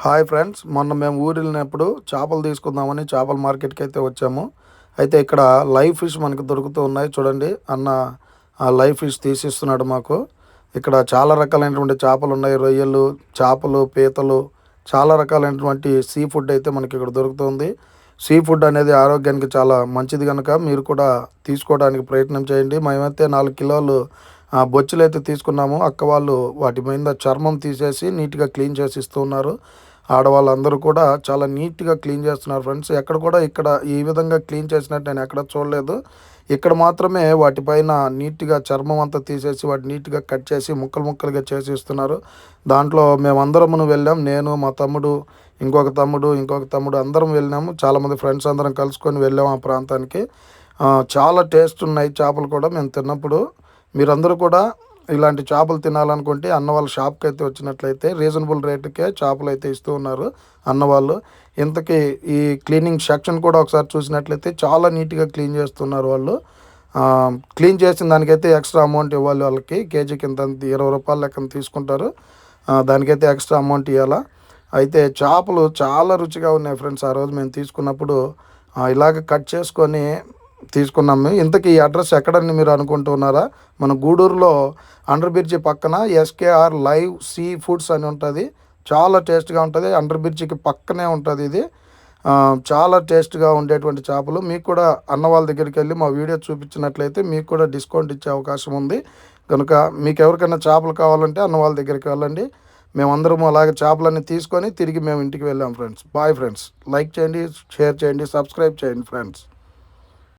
Hi friends, మొన్న మేము ఊరు వెళ్ళినప్పుడు చేపలు తీసుకుందామని చేపల మార్కెట్కి అయితే వచ్చాము. అయితే ఇక్కడ లైవ్ ఫిష్ మనకు దొరుకుతూ ఉన్నాయి. చూడండి, అన్న ఆ లైవ్ ఫిష్ తీసిస్తున్నాడు మాకు. ఇక్కడ చాలా రకాలైనటువంటి చేపలు ఉన్నాయి. రొయ్యలు, చేపలు, పీతలు, చాలా రకాలైనటువంటి సీ ఫుడ్ అయితే మనకి ఇక్కడ దొరుకుతుంది. సీ ఫుడ్ అనేది ఆరోగ్యానికి చాలా మంచిది కనుక మీరు కూడా తీసుకోవడానికి ప్రయత్నం చేయండి. మేమైతే 4 కిలోలు బొచ్చులు అయితే తీసుకున్నాము. అక్క వాళ్ళు వాటి మీద చర్మం తీసేసి నీట్గా క్లీన్ చేసి ఇస్తూ ఉన్నారు. ఆడవాళ్ళందరూ కూడా చాలా నీట్గా క్లీన్ చేస్తున్నారు ఫ్రెండ్స్. ఎక్కడ కూడా ఇక్కడ ఈ విధంగా క్లీన్ చేసినట్టు నేను ఎక్కడ చూడలేదు. ఇక్కడ మాత్రమే వాటిపైన నీట్గా చర్మం అంతా తీసేసి వాటి నీట్గా కట్ చేసి ముక్కలు ముక్కలుగా చేసి ఇస్తున్నారు. దాంట్లో మేమందరము వెళ్ళాం. నేను, మా తమ్ముడు, ఇంకొక తమ్ముడు అందరం వెళ్ళినాము. చాలామంది ఫ్రెండ్స్ అందరం కలుసుకొని వెళ్ళాము ఆ ప్రాంతానికి. చాలా టేస్ట్ ఉన్నాయి చేపలు కూడా మేము తిన్నప్పుడు. మీరందరూ కూడా ఇలాంటి చేపలు తినాలనుకుంటే అన్న వాళ్ళ షాప్కి అయితే వచ్చినట్లయితే రీజనబుల్ రేటుకే చేపలు అయితే ఇస్తూ ఉన్నారు అన్నవాళ్ళు. ఇంతకీ ఈ క్లీనింగ్ సెక్షన్ కూడా ఒకసారి చూసినట్లయితే చాలా నీట్గా క్లీన్ చేస్తున్నారు వాళ్ళు. క్లీన్ చేసిన దానికైతే ఎక్స్ట్రా అమౌంట్ ఇవ్వాలి వాళ్ళకి. కేజీకి ఇంత 20 రూపాయల లెక్కన తీసుకుంటారు. దానికైతే ఎక్స్ట్రా అమౌంట్ ఇవ్వాలా. అయితే చేపలు చాలా రుచిగా ఉన్నాయి ఫ్రెండ్స్. ఆ రోజు మేము తీసుకున్నప్పుడు ఇలాగ కట్ చేసుకొని తీసుకున్నాం మేము. ఇంతకీ ఈ అడ్రస్ ఎక్కడని మీరు అనుకుంటున్నారా? మన గూడూరులో అండర్ బ్రిడ్జి పక్కన ఎస్కేఆర్ లైవ్ సీ ఫుడ్స్ అని ఉంటుంది. చాలా టేస్ట్గా ఉంటుంది. అండర్ బ్రిడ్జికి పక్కనే ఉంటుంది ఇది. చాలా టేస్ట్గా ఉండేటువంటి చేపలు. మీకు కూడా అన్న వాళ్ళ దగ్గరికి వెళ్ళి మా వీడియో చూపించినట్లయితే మీకు కూడా డిస్కౌంట్ ఇచ్చే అవకాశం ఉంది. కనుక మీకు ఎవరికైనా చేపలు కావాలంటే అన్న వాళ్ళ దగ్గరికి వెళ్ళండి. మేమందరము అలాగే చేపలన్నీ తీసుకొని తిరిగి మేము ఇంటికి వెళ్ళాం ఫ్రెండ్స్. Bye friends. లైక్ చేయండి, షేర్ చేయండి, సబ్స్క్రైబ్ చేయండి ఫ్రెండ్స్.